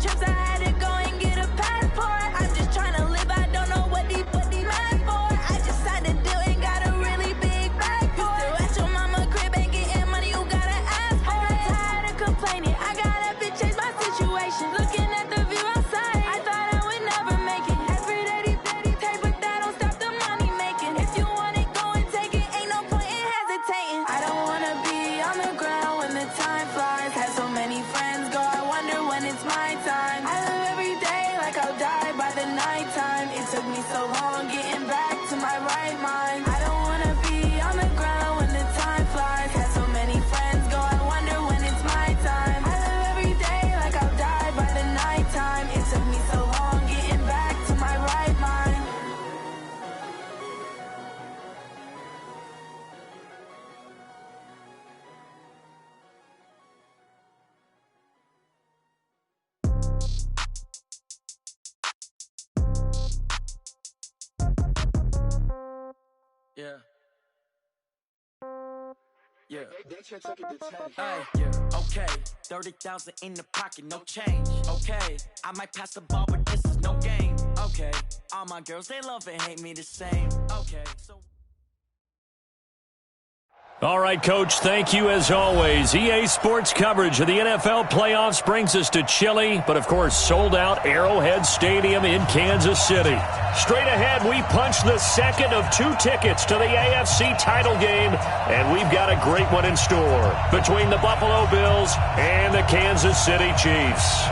trips, I had to go and get a passport. I'm just trying to live, I don't know what these mad for. I just signed a deal and got a really big bag for it. You still at your mama crib and getting money, you gotta ask for it. I'm tired of complaining, I gotta bitch change my situation. Looking at the view outside, I thought I would never make it. Every day these take, but that don't stop the money making. If you want it, go and take it, ain't no point in hesitating. I don't wanna be on the ground when the time flies. Had so many friends go, I wonder when it's my time. I live every day like I'll die by the nighttime. It took me so long getting back to my right mind. I don't wanna be on the ground when the time flies. Had so many friends go, I wonder when it's my time. I live every day like I'll die by the nighttime. It took me so long getting back to my right mind. Yeah. Hey, yeah. Okay, 30,000 in the pocket, no change. Okay, I might pass the ball, but this is no game. Okay, all my girls, they love and hate me the same. Okay, so. All right, Coach, thank you as always. EA Sports coverage of the NFL playoffs brings us to chilly, but of course sold out Arrowhead Stadium in Kansas City. Straight ahead, we punch the second of 2 tickets to the AFC title game, and we've got a great one in store between the Buffalo Bills and the Kansas City Chiefs.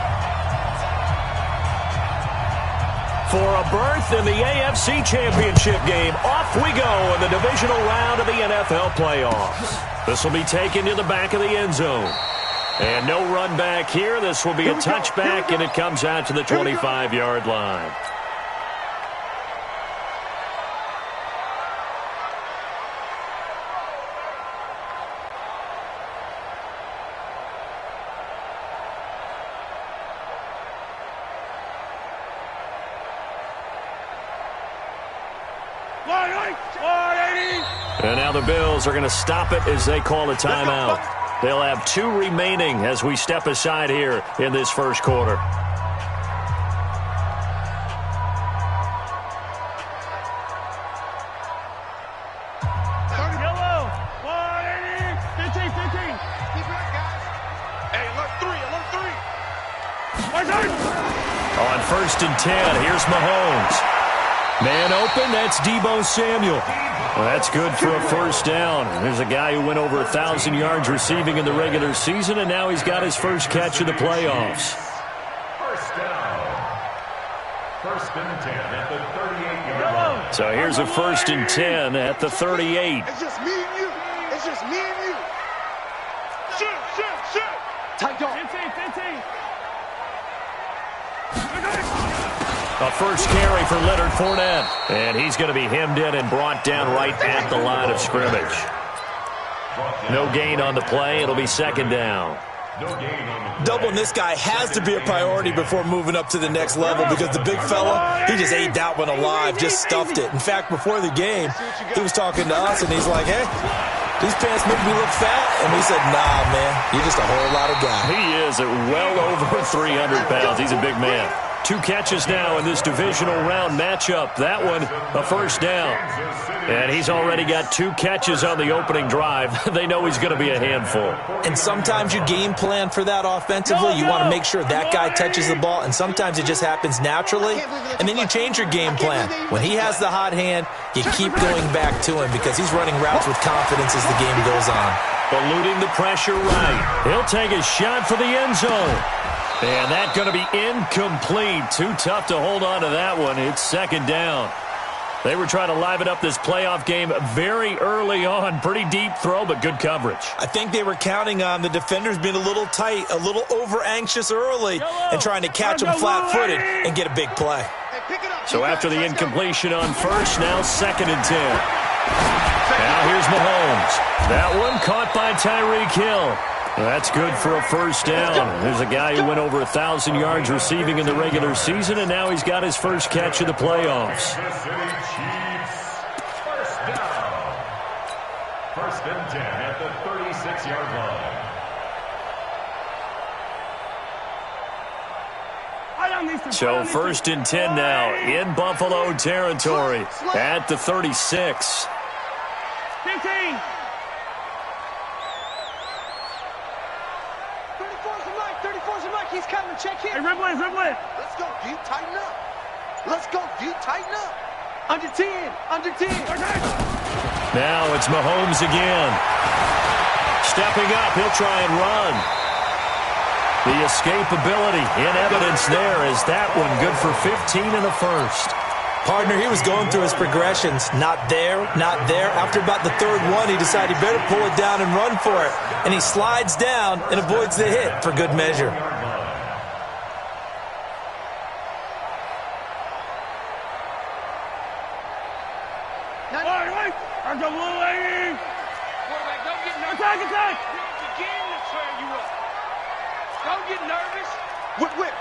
For a berth in the AFC Championship game, off we go in the divisional round of the NFL playoffs. This will be taken to the back of the end zone. And no run back here. This will be a touchback, and it comes out to the 25-yard line. And now the Bills are going to stop it as they call a timeout. They'll have 2 remaining as we step aside here in this first quarter. Yellow, 180, 15, 15. Keep it up, guys. Hey, alert 3, alert 3. On 1st and 10, here's Mahomes. Man open, that's Deebo Samuel. Well, that's good for a first down. There's a guy who went over 1,000 yards receiving in the regular season, and now he's got his first catch of the playoffs. First down. 1st and 10 at the 38-yard line. So here's a 1st and 10 at the 38. It's just me and you. It's just me and you. Shoot. Tight dog. 15. A first carry for Leonard Fournette. And he's going to be hemmed in and brought down right at the line of scrimmage. No gain on the play. It'll be 2nd down. Doubling this guy has to be a priority before moving up to the next level because the big fella, he just ate that one alive, just stuffed it. In fact, before the game, he was talking to us, and he's like, hey, these pants make me look fat. And we said, nah, man, you're just a whole lot of guy. He is at well over 300 pounds. He's a big man. 2 catches now in this divisional round matchup. That one, a first down. And he's already got 2 catches on the opening drive. They know he's going to be a handful. And sometimes you game plan for that offensively. You want to make sure that guy touches the ball, and sometimes it just happens naturally. And then you change your game plan. When he has the hot hand, you keep going back to him because he's running routes with confidence as the game goes on. Eluding the pressure right. He'll take a shot for the end zone. And that's going to be incomplete. Too tough to hold on to that one. It's 2nd down. They were trying to liven up this playoff game very early on. Pretty deep throw, but good coverage. I think they were counting on the defenders being a little tight, a little over-anxious early, and trying to catch them flat-footed and get a big play. So after the incompletion on first, now 2nd and 10. Now here's Mahomes. That one caught by Tyreek Hill. That's good for a first down. There's a guy who went over 1,000 yards receiving in the regular season, and now he's got his first catch of the playoffs. First down. 1st and 10 at the 36-yard line. So 1st and 10 now in Buffalo territory at the 36. 15. 34's a Mike. He's coming. Check him. Hey, Ripley. Let's go, D. Tighten up. Let's go, D. Tighten up. Under 10. Now it's Mahomes again. Stepping up, he'll try and run. The escapability in evidence there as that one good for 15 in the first. Partner, he was going through his progressions. Not there. After about the third one, he decided he better pull it down and run for it. And he slides down and avoids the hit for good measure. Attack! Again to tear you up. Don't get nervous. Whip.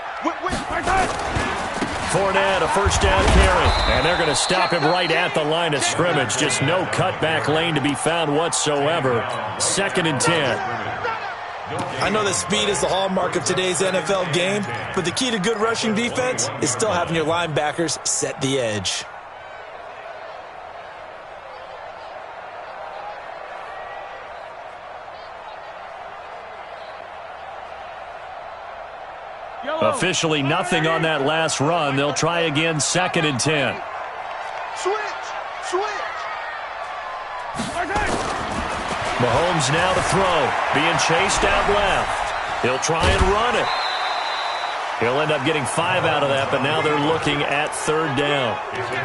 Fournette, a first down carry. And they're going to stop him right at the line of scrimmage. Just no cutback lane to be found whatsoever. 2nd and 10. I know that speed is the hallmark of today's NFL game, but the key to good rushing defense is still having your linebackers set the edge. Officially nothing on that last run. They'll try again 2nd and 10. Switch. Mahomes now to throw. Being chased out left. He'll try and run it. He'll end up getting 5 out of that, but now they're looking at 3rd down.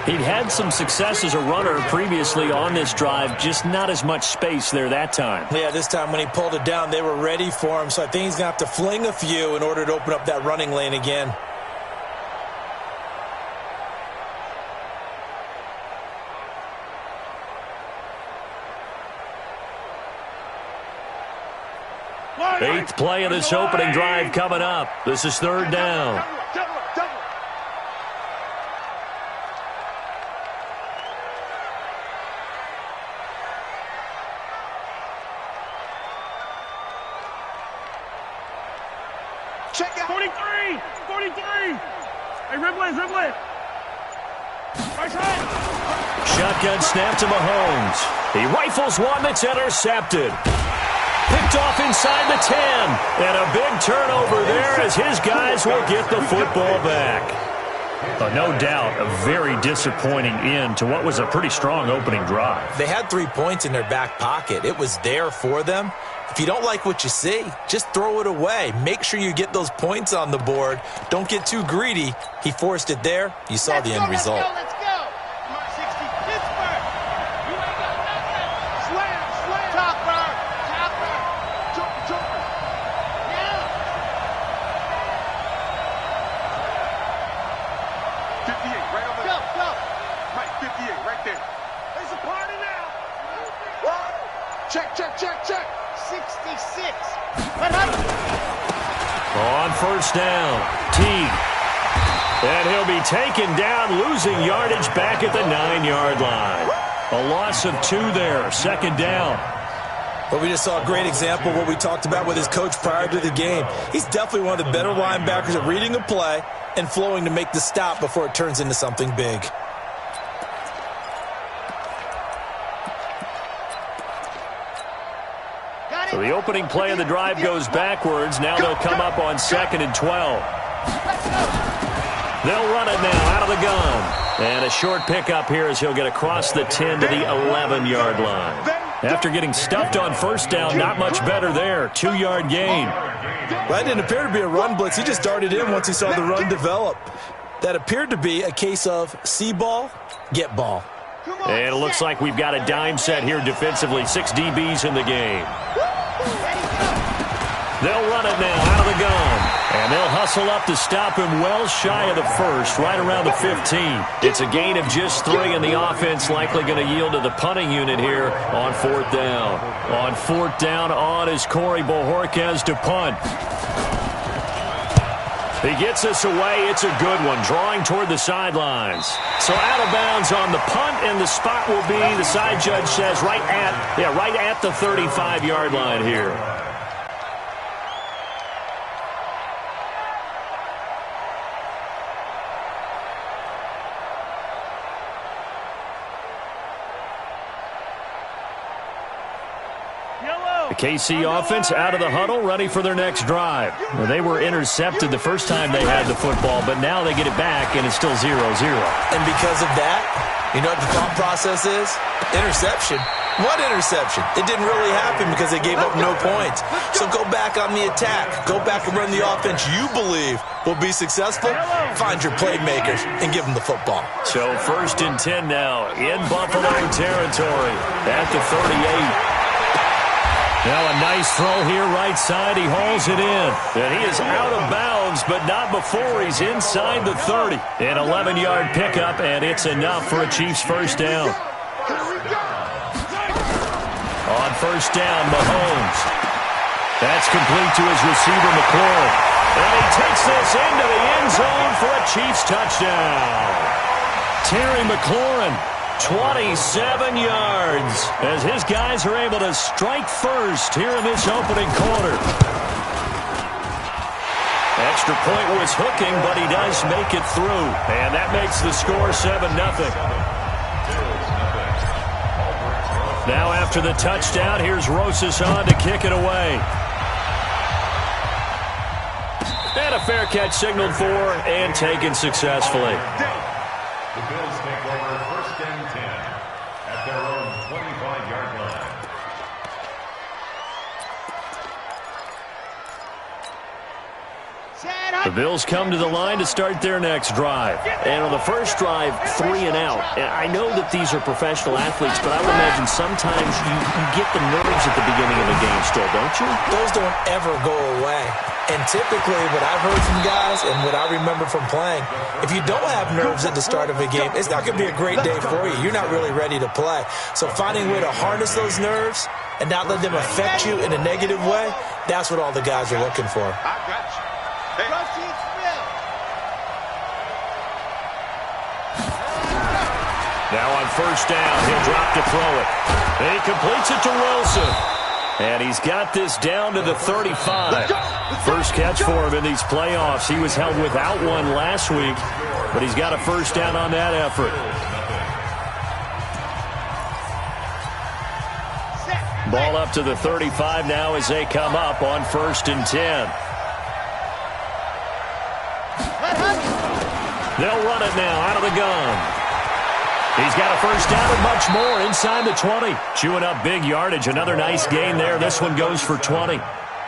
He'd had some success as a runner previously on this drive, just not as much space there that time. Yeah, this time when he pulled it down, they were ready for him, so I think he's going to have to fling a few in order to open up that running lane again. Eighth play of this opening drive coming up. This is 3rd down. Check out 43. Hey, Ripley. Shotgun snap to Mahomes. He rifles one that's intercepted. Picked off inside the 10. And a big turnover there as his guys will get the football back. No doubt, a very disappointing end to what was a pretty strong opening drive. They had 3 points in their back pocket. It was there for them. If you don't like what you see, just throw it away. Make sure you get those points on the board. Don't get too greedy. He forced it there. You saw the end result. Let's go. Come on, 60. Pittsburgh. You ain't got nothing. Slam. Topper. Jumper. Yeah. 58, right over there. Go. Mike, 58, right there. There's a party now. What? Check. 66. On 1st down, Teague. And he'll be taken down, losing yardage back at the 9-yard line. A loss of 2 there, 2nd down. But we just saw a great example of what we talked about with his coach prior to the game. He's definitely one of the better linebackers at reading a play and flowing to make the stop before it turns into something big. So the opening play of the drive goes backwards. Now they'll come up on 2nd and 12. They'll run it now out of the gun. And a short pickup here as he'll get across the 10 to the 11-yard line. After getting stuffed on 1st down, not much better there. 2-yard gain. Well, that didn't appear to be a run blitz. He just darted in once he saw the run develop. That appeared to be a case of see ball, get ball. And it looks like we've got a dime set here defensively. 6 DBs in the game. They'll run it now out of the gun. And they'll hustle up to stop him well shy of the 1st, right around the 15. It's a gain of just 3, and the offense likely going to yield to the punting unit here on 4th down. On 4th down on is Corey Bojorquez to punt. He gets us away. It's a good one, drawing toward the sidelines. So out of bounds on the punt, and the spot will be, the side judge says, right at the 35-yard line here. KC offense out of the huddle, ready for their next drive. Well, they were intercepted the first time they had the football, but now they get it back, and it's still 0-0. And because of that, you know what the thought process is? Interception. What interception? It didn't really happen because they gave up no points. So go back on the attack. Go back and run the offense you believe will be successful. Find your playmakers and give them the football. So 1st and 10 now in Buffalo territory at the 38. Now a nice throw here right side. He hauls it in. And he is out of bounds, but not before he's inside the 30. An 11-yard pickup, and it's enough for a Chiefs first down. On first down, Mahomes. That's complete to his receiver, McLaurin. And he takes this into the end zone for a Chiefs touchdown. Terry McLaurin, 27 yards, as his guys are able to strike first here in this opening quarter. Extra point was hooking, but he does make it through. And that makes the score 7-0. Now after the touchdown, here's Rosas on to kick it away. And a fair catch signaled for and taken successfully. The Bills take over 1st and 10 at their own 25-yard line. The Bills come to the line to start their next drive. And on the first drive, 3 and out. And I know that these are professional athletes, but I would imagine sometimes you get the nerves at the beginning of a game still, don't you? Those don't ever go away. And typically what I've heard from guys and what I remember from playing, if you don't have nerves at the start of a game, it's not going to be a great day for you. You're not really ready to play. So finding a way to harness those nerves and not let them affect you in a negative way, that's what all the guys are looking for. I got you. Now on first down, he'll drop to throw it. And he completes it to Wilson. And he's got this down to the 35. First catch for him in these playoffs. He was held without one last week, but he's got a first down on that effort. Ball up to the 35 now as they come up on 1st and 10. They'll run it now out of the gun. He's got a first down and much more inside the 20. Chewing up big yardage. Another nice gain there. This one goes for 20.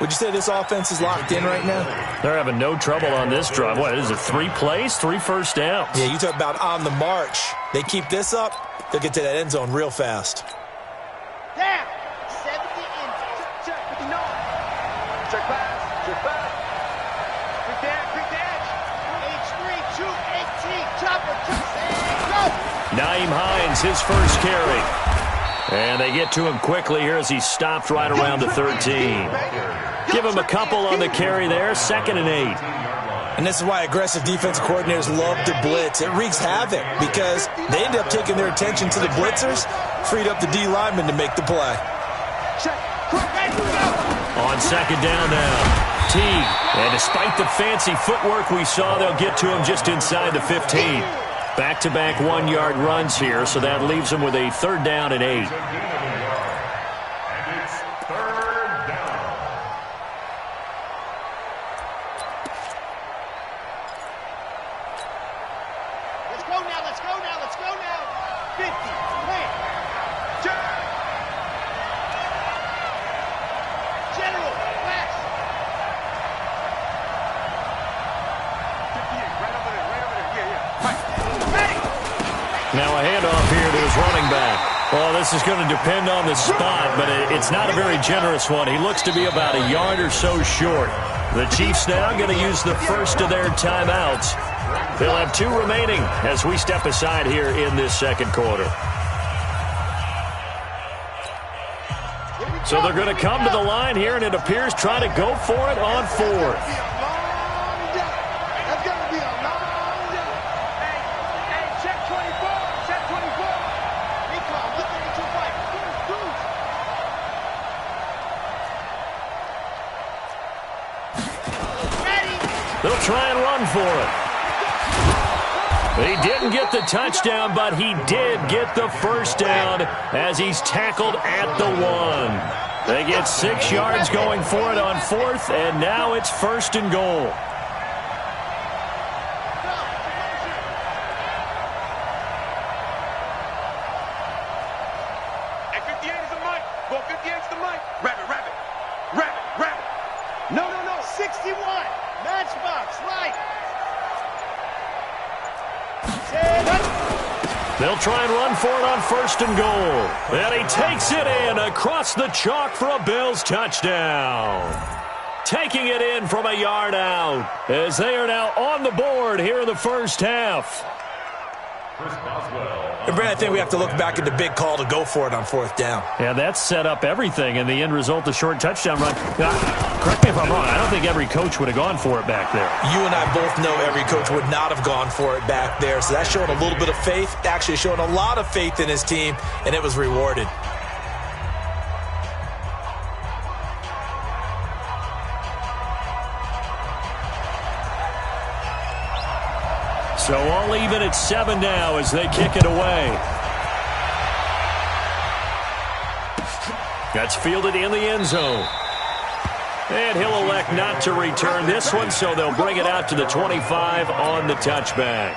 Would you say this offense is locked in right now? They're having no trouble on this drive. What is it, 3 plays, 3 first downs? Yeah, you talk about on the march. They keep this up, they'll get to that end zone real fast. Down. 70 in. Check with the nola. Check pass. Check pass. Quick dash. H3, 218. Chopper. Go. Naeem Hines, his first carry. And they get to him quickly here as he stopped right around the 13. Give him a couple on the carry there, 2nd and 8. And this is why aggressive defensive coordinators love to blitz. It wreaks havoc because they end up taking their attention to the blitzers, freed up the D lineman to make the play. On 2nd down now, Teague. And despite the fancy footwork we saw, they'll get to him just inside the 15. Back-to-back 1-yard runs here, so that leaves them with a 3rd down and 8. And it's 3rd down. Let's go now. 50. Wait. General. West. 58. Right over there. Yeah. Right. Now a handoff here to his running back. Well, this is going to depend on the spot, but it's not a very generous one. He looks to be about a yard or so short. The Chiefs now going to use the first of their timeouts. They'll have 2 remaining as we step aside here in this 2nd quarter. So they're going to come to the line here, and it appears trying to go for it on 4th. They'll try and run for it. He didn't get the touchdown, but he did get the first down as he's tackled at the 1. They get 6 yards going for it on 4th, and now it's 1st and goal. Hey, 58 is the mic. Go, 58 is the mic. Rabbit. 61. Matchbox, right. They'll try and run for it on 1st and goal. And he takes it in across the chalk for a Bills touchdown. Taking it in from a yard out as they are now on the board here in the first half. And Brad, I think we have to look back at the big call to go for it on 4th down. Yeah, that set up everything, and the end result, a short touchdown run. Correct me if I'm wrong. I don't think every coach would have gone for it back there. You and I both know every coach would not have gone for it back there, so that's showing a little bit of faith, actually showing a lot of faith in his team, and it was rewarded. So all even at 7 now as they kick it away. That's fielded in the end zone. And he'll elect not to return this one, so they'll bring it out to the 25 on the touchback.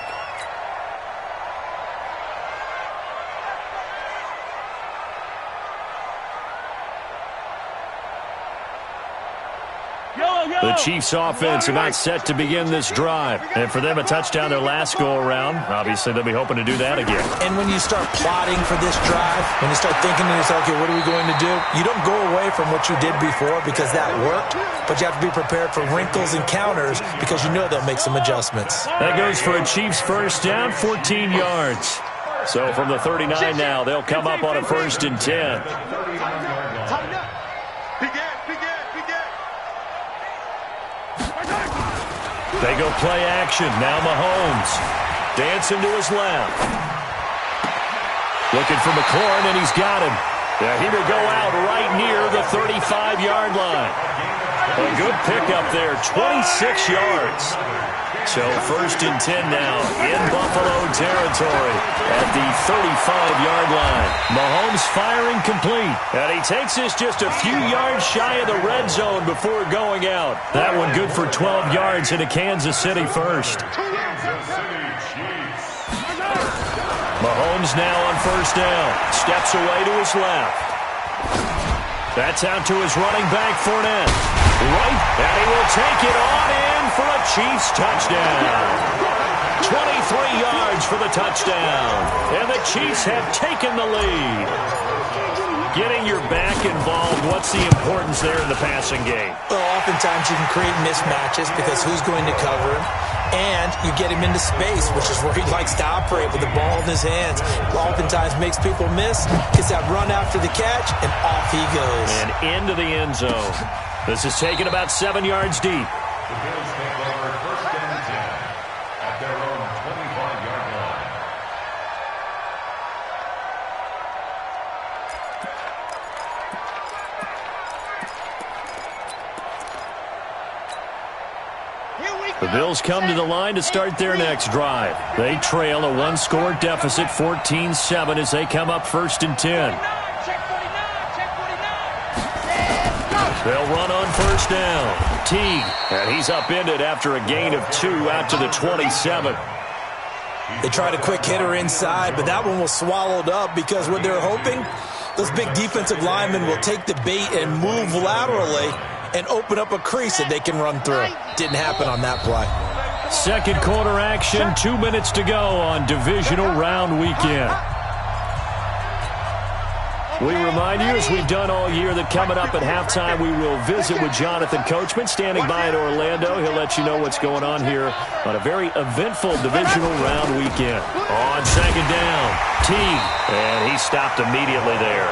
The Chiefs offense about set to begin this drive. And for them, a touchdown their last go-around. Obviously, they'll be hoping to do that again. And when you start plotting for this drive, when you start thinking to yourself, okay, what are we going to do? You don't go away from what you did before because that worked, but you have to be prepared for wrinkles and counters because you know they'll make some adjustments. That goes for a Chiefs first down, 14 yards. So from the 39 now, they'll come up on a 1st and 10. They go play action. Now Mahomes. Dancing to his left. Looking for McLaurin, and he's got him. Yeah, he will go out right near the 35-yard line. A good pickup there, 26 yards. So 1st and 10 now in Buffalo territory at the 35-yard line. Mahomes firing complete. And he takes this just a few yards shy of the red zone before going out. That one good for 12 yards into Kansas City first. Mahomes now on 1st down. Steps away to his left. That's out to his running back, Fournette. Right, and he will take it on in for a Chiefs touchdown. 23 yards for the touchdown. And the Chiefs have taken the lead. Getting your back involved, what's the importance there in the passing game? Well, oftentimes you can create mismatches because who's going to cover him? And you get him into space, which is where he likes to operate with the ball in his hands. Oftentimes makes people miss, gets that run after the catch, and off he goes. And into the end zone. This is taken about 7 yards deep. The Bills take over 1st and 10 at their own 25-yard line. The Bills come to the line to start their next drive. They trail a 1-score deficit, 14-7, as they come up 1st and 10. They'll run on 1st down. Teague, and he's upended after a gain of 2 out to the 27. They tried a quick hitter inside, but that one was swallowed up because what they're hoping, those big defensive linemen will take the bait and move laterally and open up a crease that they can run through. Didn't happen on that play. Second quarter action, 2 minutes to go on divisional round weekend. We remind you, as we've done all year, that coming up at halftime, we will visit with Jonathan Coachman, standing by in Orlando. He'll let you know what's going on here on a very eventful divisional round weekend. On 2nd down, Teague, and he stopped immediately there.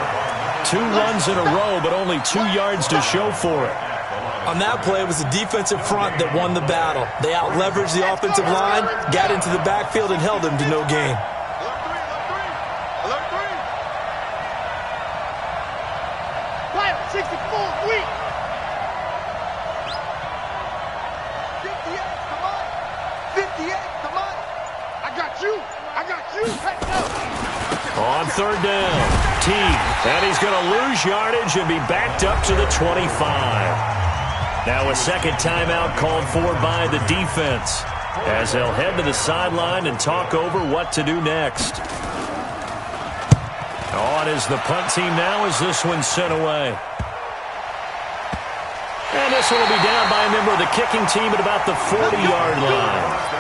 2 runs in a row, but only 2 yards to show for it. On that play, it was the defensive front that won the battle. They out-leveraged the offensive line, got into the backfield, and held him to no gain. On 3rd down, And he's going to lose yardage and be backed up to the 25. Now a second timeout called for by the defense, as they'll head to the sideline and talk over what to do next. On is the punt team now as this one's sent away. And this one will be down by a member of the kicking team at about the 40-yard line.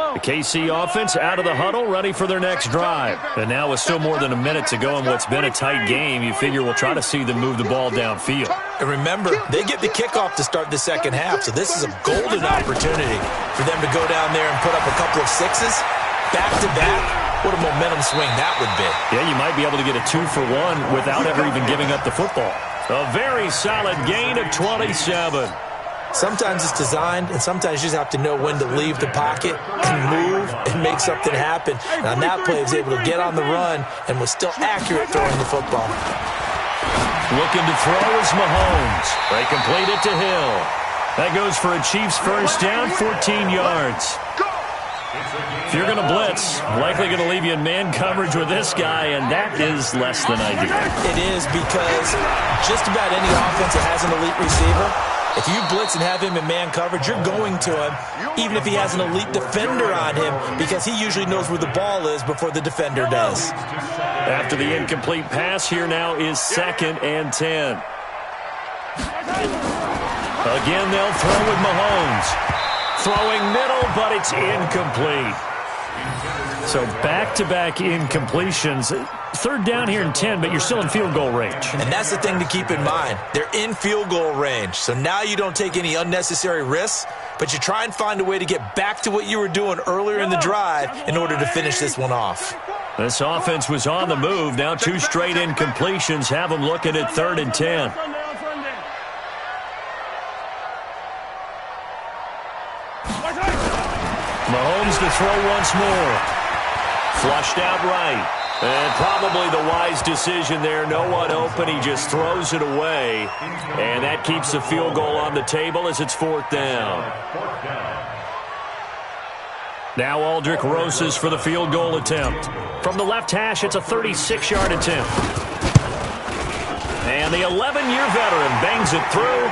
The KC offense out of the huddle, ready for their next drive. And now with still more than a minute to go in what's been a tight game, you figure we'll try to see them move the ball downfield. And remember, they get the kickoff to start the second half, so this is a golden opportunity for them to go down there and put up a couple of sixes back-to-back. What a momentum swing that would be. Yeah, you might be able to get a 2-for-1 without ever even giving up the football. A very solid gain of 27. Sometimes it's designed, and sometimes you just have to know when to leave the pocket and move and make something happen. And on that play, he was able to get on the run and was still accurate throwing the football. Looking to throw is Mahomes. They complete it to Hill. That goes for a Chiefs first down, 14 yards. If you're going to blitz, likely going to leave you in man coverage with this guy, and that is less than ideal. It is, because just about any offense that has an elite receiver, if you blitz and have him in man coverage, you're going to him, even if he has an elite defender on him, because he usually knows where the ball is before the defender does. After the incomplete pass, here now is 2nd and 10. Again, they'll throw with Mahomes. Throwing middle, but it's incomplete. So back-to-back incompletions. 3rd down here and 10, but you're still in field goal range. And that's the thing to keep in mind. They're in field goal range. So now you don't take any unnecessary risks, but you try and find a way to get back to what you were doing earlier in the drive in order to finish this one off. This offense was on the move. Now 2 straight incompletions have them looking at 3rd and 10. Mahomes to throw once more. Flushed out right. And probably the wise decision there. No one open. He just throws it away. And that keeps the field goal on the table as it's 4th down. Now Aldrick Rosas for the field goal attempt. From the left hash, it's a 36-yard attempt. And the 11-year veteran bangs it through.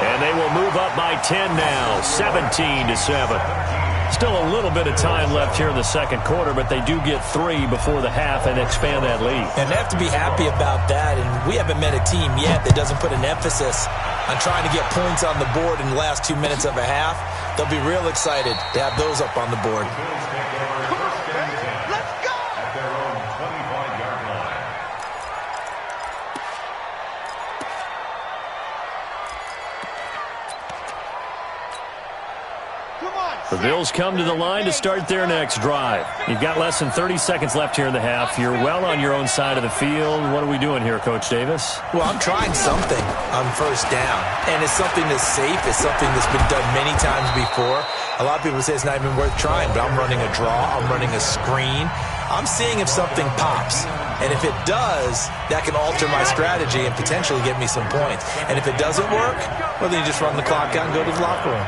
And they will move up by 10 now, 17-7. Still a little bit of time left here in the second quarter, but they do get 3 before the half and expand that lead. And they have to be happy about that, and we haven't met a team yet that doesn't put an emphasis on trying to get points on the board in the last 2 minutes of a half. They'll be real excited to have those up on the board. Let's go! At their own 25-yard line. The Bills come to the line to start their next drive. You've got less than 30 seconds left here in the half. You're well on your own side of the field. What are we doing here, Coach Davis? Well, I'm trying something on first down, and it's something that's safe. It's something that's been done many times before. A lot of people say it's not even worth trying, but I'm running a draw. I'm running a screen. I'm seeing if something pops. And if it does, that can alter my strategy and potentially get me some points. And if it doesn't work, well, then you just run the clock out and go to the locker room.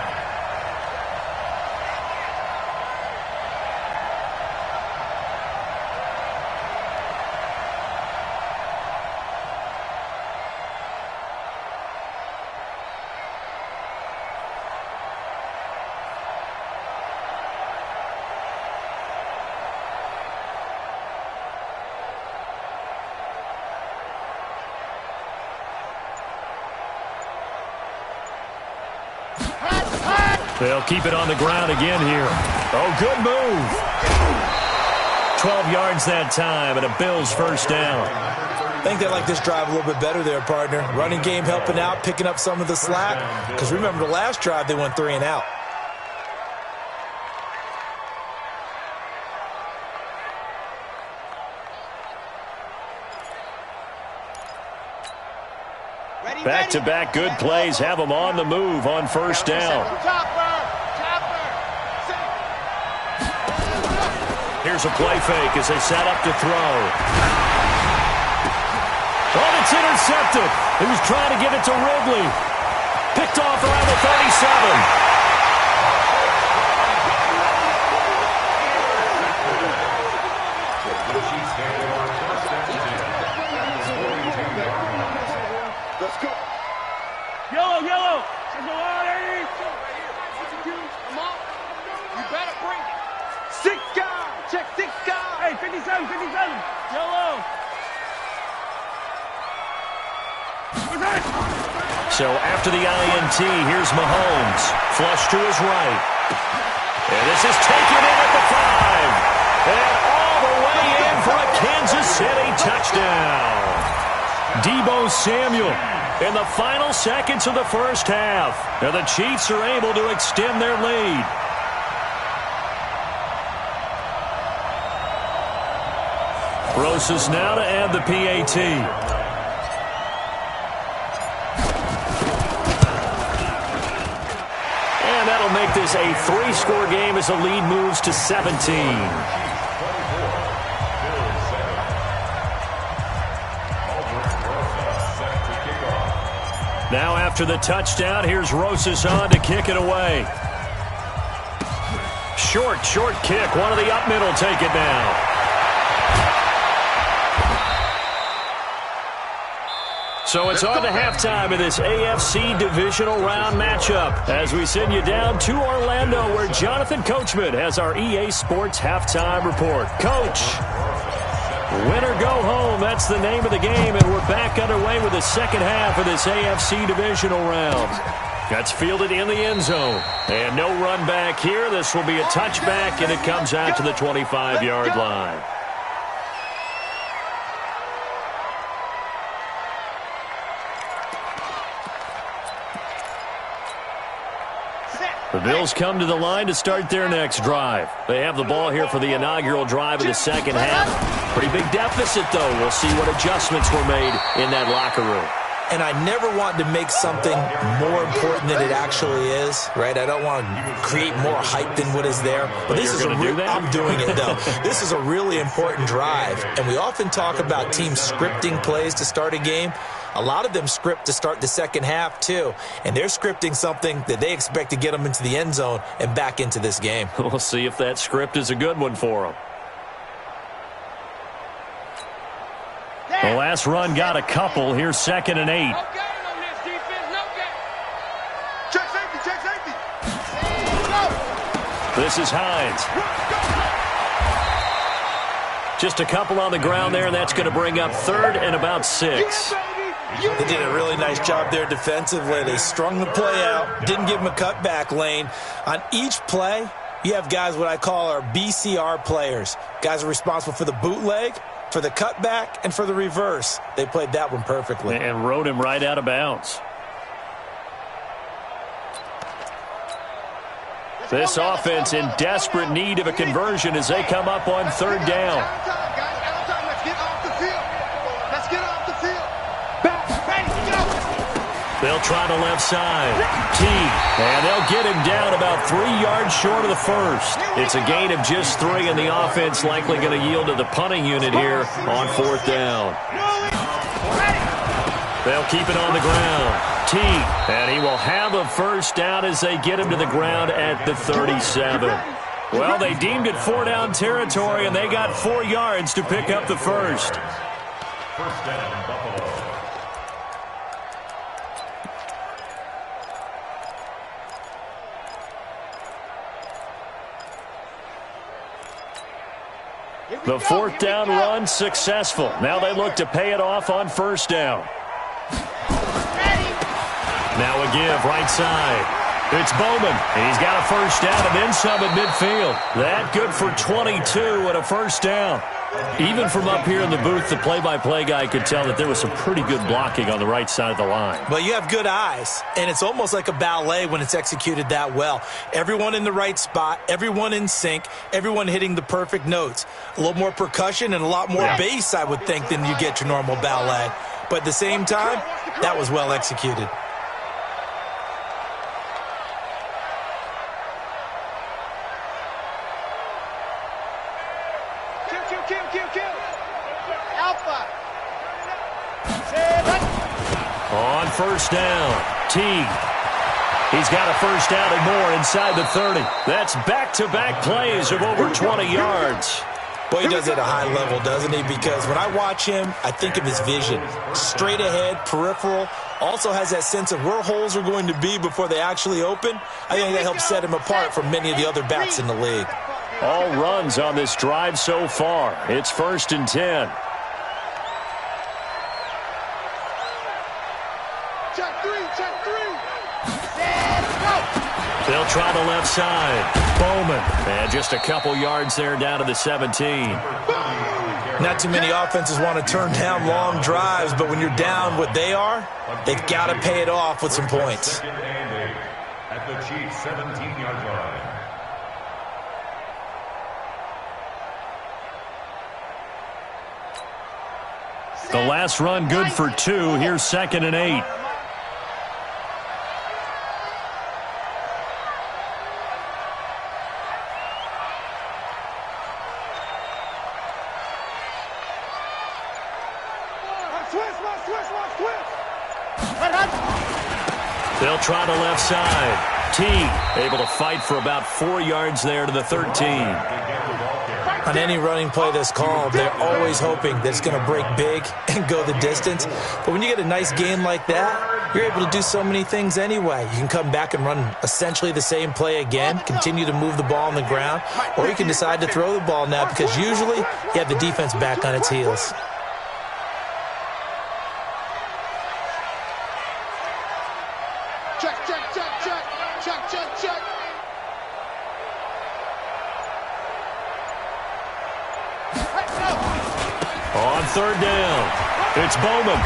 They'll keep it on the ground again here. Oh, good move. 12 yards that time, and a Bills first down. I think they like this drive a little bit better there, partner. Running game helping out, picking up some of the slack. Because remember, the last drive, they went 3 and out. Back-to-back good plays have them on the move on first down. Here's a play fake as they set up to throw. Oh, it's intercepted. He was trying to get it to Ridley. Picked off around the 37. Let's go. Yellow, yellow. Come on. You better bring it. 6 guys. Check 6 guys. Hey, 57, 57. Yellow. So after the INT, here's Mahomes. Flush to his right. And this is taken in at the 5. And all the way in for a Kansas City touchdown. Deebo Samuel in the final seconds of the first half. And the Chiefs are able to extend their lead. Rosas now to add the PAT. And that'll make this a 3-score game as the lead moves to 17. Now after the touchdown, here's Rosas on to kick it away. Short kick. One of the up middle take it down. So it's on to halftime of this AFC divisional round matchup as we send you down to Orlando where Jonathan Coachman has our EA Sports halftime report. Coach, win or go home, that's the name of the game, and we're back underway with the second half of this AFC divisional round. That's fielded in the end zone. And no run back here. This will be a touchback, and it comes out to the 25-yard line. The Bills come to the line to start their next drive. They have the ball here for the inaugural drive of the second half. Pretty big deficit, though. We'll see what adjustments were made in that locker room. And I never want to make something more important than it actually is, right? I don't want to create more hype than what is there. But this is I'm doing it, though. This is a really important drive. And we often talk about teams scripting plays to start a game. A lot of them script to start the second half, too. And they're scripting something that they expect to get them into the end zone and back into this game. We'll see if that script is a good one for them. The last run got a couple. Here's 2nd and 8. Check safety, check safety. This is Hines. Just a couple on the ground there, and that's going to bring up 3rd and about 6. They did a really nice job there defensively. They strung the play out, didn't give them a cutback lane. On each play, you have guys what I call our BCR players. Guys are responsible for the bootleg, for the cutback, and for the reverse. They played that one perfectly. And rode him right out of bounds. This offense in desperate need of a conversion as they come up on 3rd down. Let's get off the field. Let's get off the field. They'll try the left side. T. And they'll get him down about 3 yards short of the first. It's a gain of just 3, and the offense likely going to yield to the punting unit here on 4th down. They'll keep it on the ground. T. And he will have a first down as they get him to the ground at the 37. Well, they deemed it 4-down territory, and they got 4 yards to pick up the first. First down, Buffalo. The 4th down run successful. Now they look to pay it off on 1st down. Now a give right side. It's Bowman. He's got a first down and then some at midfield. That good for 22 and a first down. Even from up here in the booth, the play-by-play guy could tell that there was some pretty good blocking on the right side of the line. Well, you have good eyes, and it's almost like a ballet when it's executed that well. Everyone in the right spot, everyone in sync, everyone hitting the perfect notes. A little more percussion and a lot more bass, I would think, than you get your normal ballet. But at the same time, that was well executed. Kill. Alpha. On first down, Teague. He's got a first down and more inside the 30. That's back-to-back plays of over 20 yards. Boy, he does it at a high level, doesn't he? Because when I watch him, I think of his vision. Straight ahead, peripheral, also has that sense of where holes are going to be before they actually open. I think that helps set him apart from many of the other backs in the league. All runs on this drive so far. It's 1st and 10. Check three. They'll try the left side. Bowman. And just a couple yards there down to the 17. Not too many offenses want to turn down long drives, but when you're down what they are, they've got to pay it off with some points. At the Chiefs' 17-yard line. The last run good for 2. Here's 2nd and 8. They'll try the left side. Teague able to fight for about 4 yards there to the 13. On any running play that's called, they're always hoping that it's going to break big and go the distance. But when you get a nice gain like that, you're able to do so many things anyway. You can come back and run essentially the same play again, continue to move the ball on the ground, or you can decide to throw the ball now because usually you have the defense back on its heels. Check. On 3rd down, it's Bowman.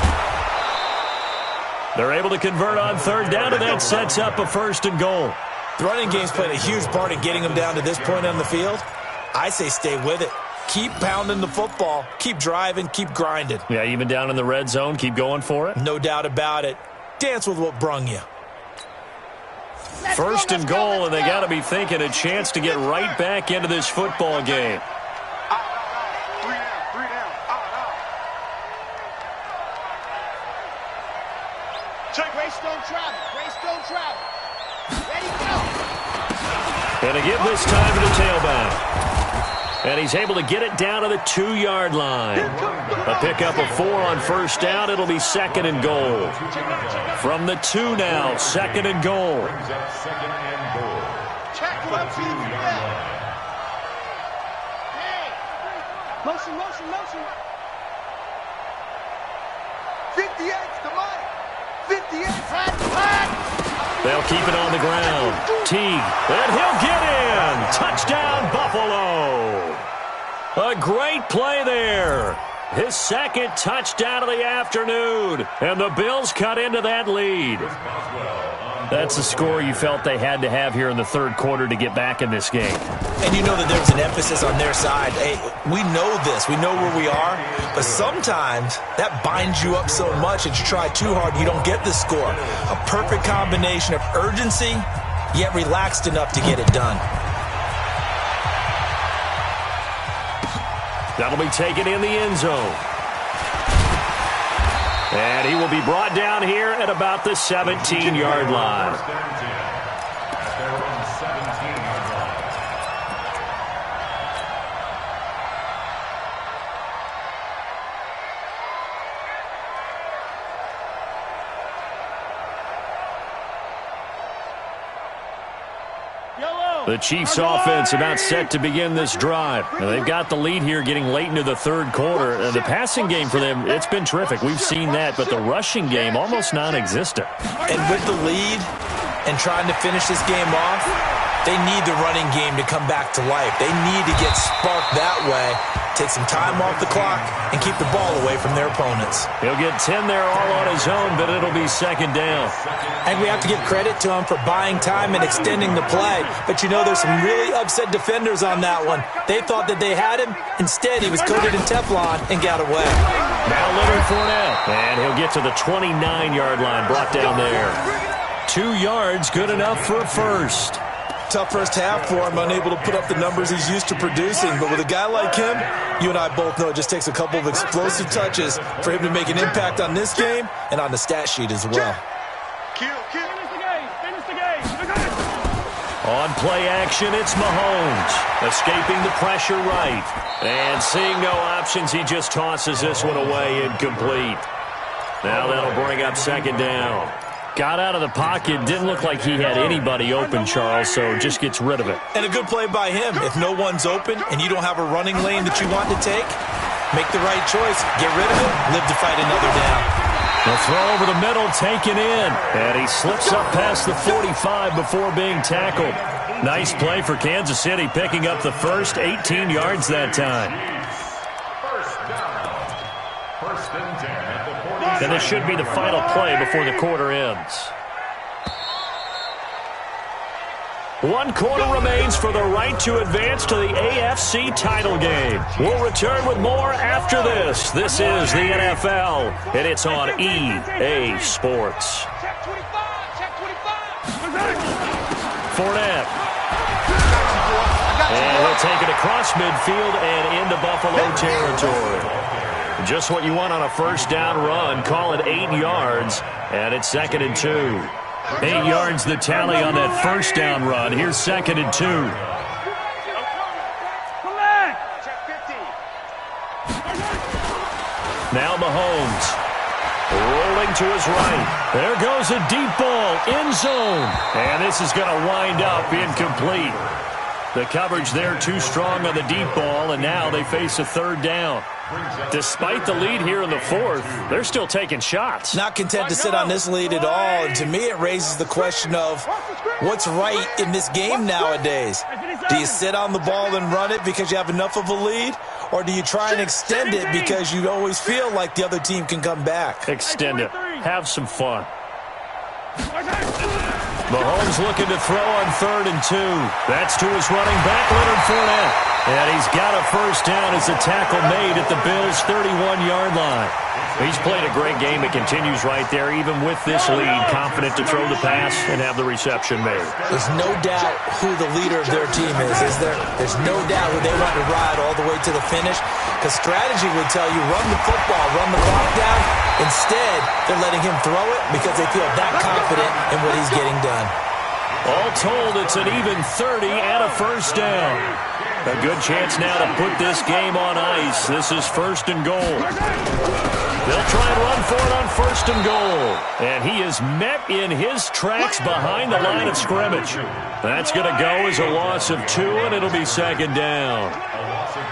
They're able to convert on 3rd down, and that sets up a 1st and goal. The running game's played a huge part in getting them down to this point on the field. I say stay with it. Keep pounding the football. Keep driving. Keep grinding. Yeah, even down in the red zone, keep going for it. No doubt about it. Dance with what brung you. 1st and goal, and they got to be thinking a chance to get right back into this football game. Three down. Check. Race don't travel. Ready, go. And to give this time to the tailback. And he's able to get it down to the 2-yard line. A pickup of 4 on 1st down. It'll be 2nd and goal. From the 2 now, 2nd and goal. Brings up 2nd and goal. Check The 2-yard line. Hey. Motion. 58's the money. 58. They'll keep it on the ground. Teague, and he'll get in. Touchdown, Buffalo. A great play there. His 2nd touchdown of the afternoon. And the Bills cut into that lead. That's the score you felt they had to have here in the 3rd quarter to get back in this game. And you know that there's an emphasis on their side. Hey, we know this. We know where we are. But sometimes that binds you up so much that you try too hard, you don't get the score. A perfect combination of urgency, yet relaxed enough to get it done. That'll be taken in the end zone. And he will be brought down here at about the 17-yard line. At their own 17-yard line. The Chiefs offense about set to begin this drive. Now, they've got the lead here getting late into the 3rd quarter. The passing game for them, it's been terrific. We've seen that, but the rushing game almost non-existent. And with the lead and trying to finish this game off, they need the running game to come back to life. They need to get sparked that way, take some time off the clock, and keep the ball away from their opponents. He'll get 10 there all on his own, but it'll be 2nd down. And we have to give credit to him for buying time and extending the play. But you know there's some really upset defenders on that one. They thought that they had him. Instead, he was coated in Teflon and got away. Now Leonard Fournette, and he'll get to the 29-yard line, brought down there. 2 yards, good enough for a first. tough first half for him, unable to put up the numbers he's used to producing. But with a guy like him, you and I both know it just takes a couple of explosive touches for him to make an impact on this game and on the stat sheet as well. On play action, it's Mahomes, escaping the pressure right. And seeing no options, he just tosses this one away incomplete. Now that'll bring up second down. Got out of the pocket, didn't look like he had anybody open, Charles, so just gets rid of it. And a good play by him. If no one's open and you don't have a running lane that you want to take, make the right choice, get rid of it, live to fight another down. The throw over the middle, taken in, and he slips up past the 45 before being tackled. Nice play for Kansas City, picking up the first 18 yards that time. First and 10 at the 40. And this should be the final play before the quarter ends. One quarter remains for the right to advance to the AFC title game. We'll return with more after this. This is the NFL, and it's on EA Sports. Fournette. And he'll take it across midfield and into Buffalo territory. Just what you want on a first down run. Call it 8 yards, and it's 2nd and 2. 8 yards the tally on that first down run. Here's 2nd and 2. Now Mahomes. Rolling to his right. There goes a deep ball. End zone. And this is going to wind up incomplete. The coverage there too strong on the deep ball, and now they face a third down. Despite the lead here in the fourth, they're still taking shots. Not content to sit on this lead at all. And to me, it raises the question of what's right in this game nowadays. Do you sit on the ball and run it because you have enough of a lead? Or do you try and extend it because you always feel like the other team can come back? Extend it. Have some fun. Mahomes looking to throw on 3rd and 2. That's to his running back, Leonard Fournette. And he's got a first down as a tackle made at the Bills' 31-yard line. He's played a great game. It continues right there, even with this lead, confident to throw the pass and have the reception made. There's no doubt who the leader of their team is there? There's no doubt who they want to ride all the way to the finish, because strategy would tell you run the football, run the clock down. Instead, they're letting him throw it because they feel that confident in what he's getting done. All told, it's an even 30 and a first down. A good chance now to put this game on ice. This is 1st and goal. They'll try and run for it on 1st and goal. And he is met in his tracks behind the line of scrimmage. That's going to go as a loss of 2, and it'll be 2nd down. A loss of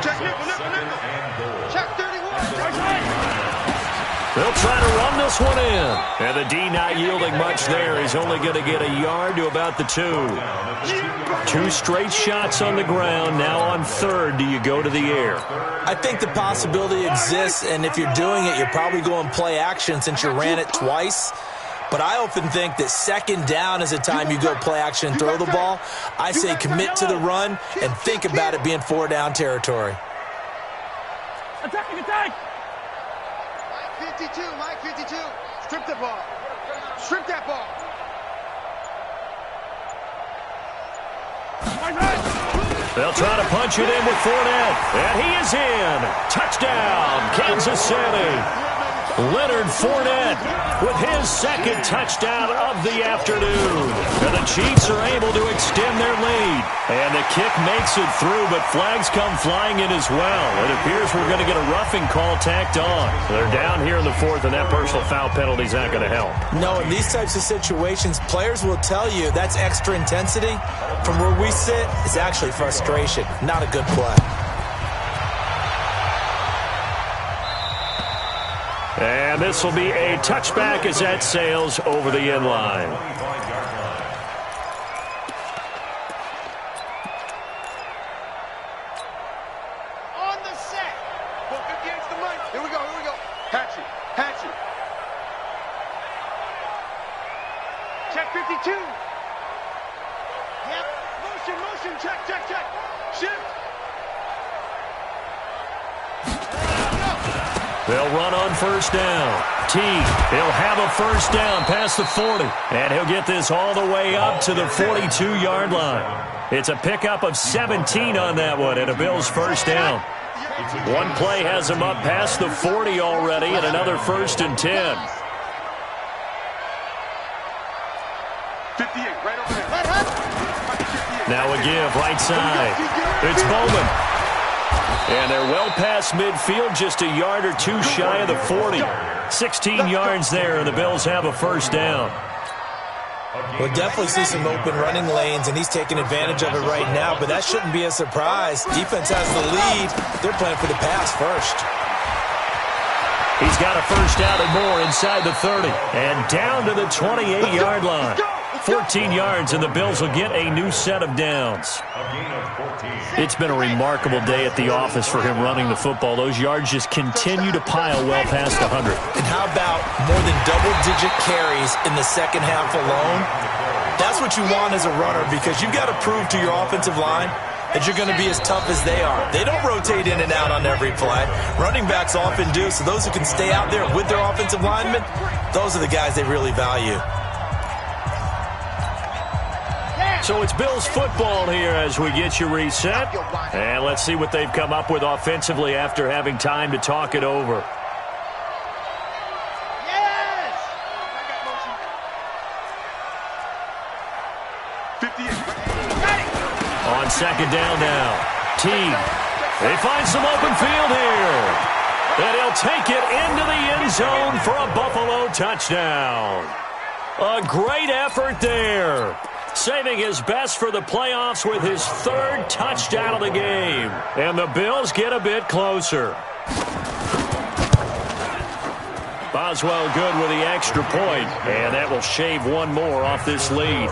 2. Check 2nd and goal. Check 31. They'll try to run this one in. And the D not yielding much there. He's only going to get a yard to about the 2. 2 straight shots on the ground. Now on 3rd, do you go to the air? I think the possibility exists, and if you're doing it, you're probably going play action since you ran it twice. But I often think that 2nd down is a time you go play action and throw the ball. I say commit to the run and think about it being 4-down territory. Attacking, attack! Mike 52. Strip the ball. Strip that ball. They'll try to punch it in with Fournette. And he is in. Touchdown, Kansas City. Leonard Fournette with his 2nd touchdown of the afternoon. And the Chiefs are able to extend their lead. And the kick makes it through, but flags come flying in as well. It appears we're going to get a roughing call tacked on. They're down here in the 4th, and that personal foul penalty is not going to help. No, in these types of situations, players will tell you that's extra intensity. From where we sit, it's actually frustration. Not a good play. And this will be a touchback as that sails over the end line. On the set. 458's the mic. Here we go. Hatchet. Check 52. Yep. Motion. Check. Shift. They'll run on first down. He'll have a first down past the 40. And he'll get this all the way up to the 42-yard line. It's a pickup of 17 on that one and a Bills first down. One play has him up past the 40 already and another first and 10. 58, right over there. Now a give, right side. It's Bowman. And they're well past midfield, just a yard or two shy of the 40. 16 yards there, and the Bills have a first down. We'll definitely see some open running lanes, and he's taking advantage of it right now, but that shouldn't be a surprise. Defense has the lead. They're playing for the pass first. He's got a first down and more inside the 30. And down to the 28-yard line. 14 yards, and the Bills will get a new set of downs. It's been a remarkable day at the office for him running the football. Those yards just continue to pile well past 100. And how about more than double-digit carries in the second half alone? That's what you want as a runner, because you've got to prove to your offensive line that you're going to be as tough as they are. They don't rotate in and out on every play. Running backs often do, so those who can stay out there with their offensive linemen, those are the guys they really value. So it's Bills football here as we get you reset. And let's see what they've come up with offensively after having time to talk it over. Yes! On second down now. They find some open field here. And he'll take it into the end zone for a Buffalo touchdown. A great effort there. Saving his best for the playoffs with his third touchdown of the game. And the Bills get a bit closer. Boswell good with the extra point, and that will shave one more off this lead.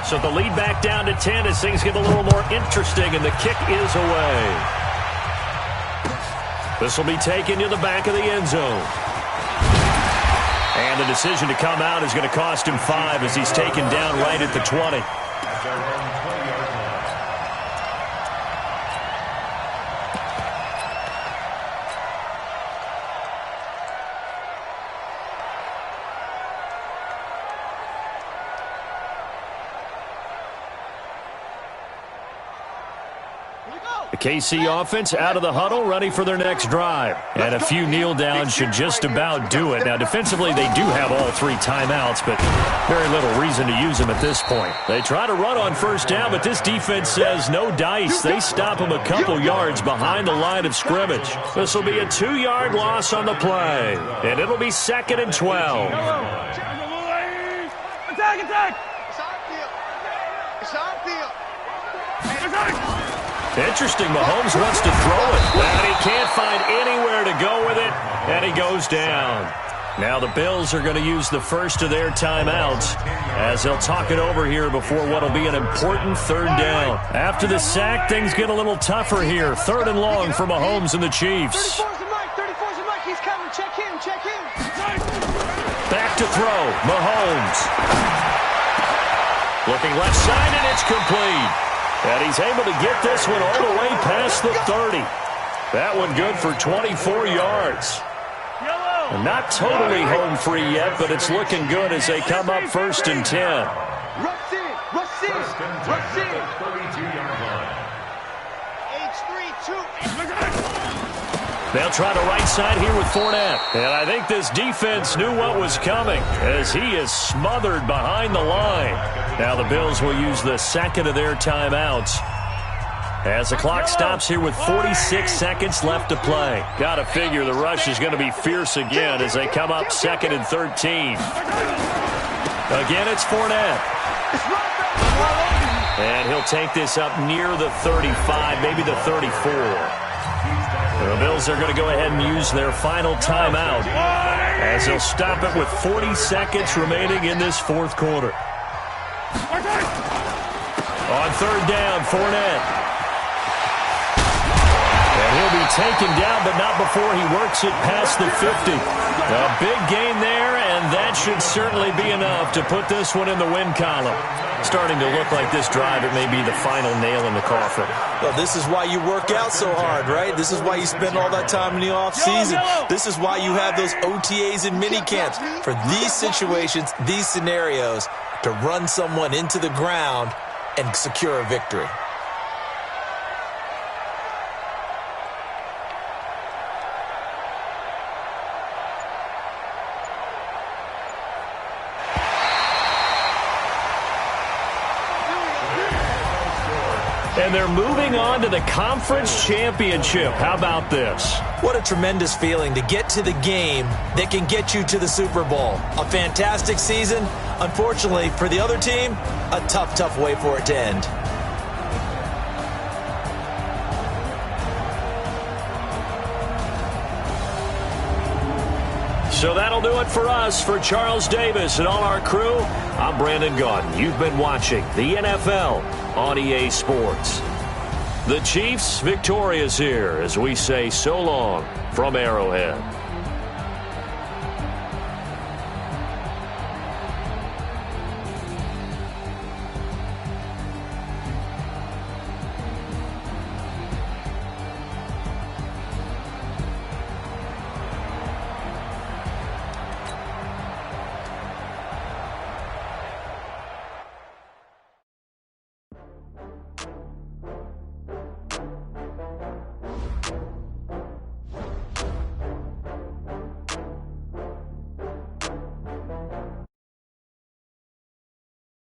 So the lead back down to 10 as things get a little more interesting, and the kick is away. This will be taken to the back of the end zone. And the decision to come out is going to cost him 5 as he's taken down right at the 20. The KC offense out of the huddle, ready for their next drive. And a few kneel downs should just about do it. Now, defensively, they do have all 3 timeouts, but very little reason to use them at this point. They try to run on first down, but this defense says no dice. They stop them a couple yards behind the line of scrimmage. This will be a 2-yard loss on the play, and it'll be 2nd and 12. Attack! Interesting, Mahomes wants to throw it, and he can't find anywhere to go with it, and he goes down. Now the Bills are going to use the first of their timeouts as they'll talk it over here before what will be an important 3rd down. After the sack, things get a little tougher here. 3rd and long for Mahomes and the Chiefs. 34's the mic, he's coming, check him. Back to throw, Mahomes. Looking left side, and it's complete. And he's able to get this one all the way past the 30. That one good for 24 yards. Not totally home free yet, but it's looking good as they come up 1st and 10. Rush in. 32-yard line. They'll try the right side here with Fournette. And I think this defense knew what was coming as he is smothered behind the line. Now the Bills will use the 2nd of their timeouts as the clock stops here with 46 seconds left to play. Got to figure the rush is going to be fierce again as they come up 2nd and 13. Again, it's Fournette. And he'll take this up near the 35, maybe the 34. The Bills are going to go ahead and use their final timeout as they'll stop it with 40 seconds remaining in this 4th quarter. On 3rd down, Fournette. And he'll be taken down, but not before he works it past the 50. A big gain there, And that should certainly be enough to put this one in the win column. Starting to look like this drive, it may be the final nail in the coffin. Well, this is why you work out so hard, right? This is why you spend all that time in the offseason. This is why you have those OTAs and mini camps for these situations, these scenarios, to run someone into the ground and secure a victory. And they're moving on to the conference championship. How about this? What a tremendous feeling to get to the game that can get you to the Super Bowl. A fantastic season. Unfortunately, for the other team, a tough, tough way for it to end. So that'll do it for us. For Charles Davis and all our crew, I'm Brandon Gaudin. You've been watching the NFL on EA Sports. The Chiefs victorious here as we say so long from Arrowhead.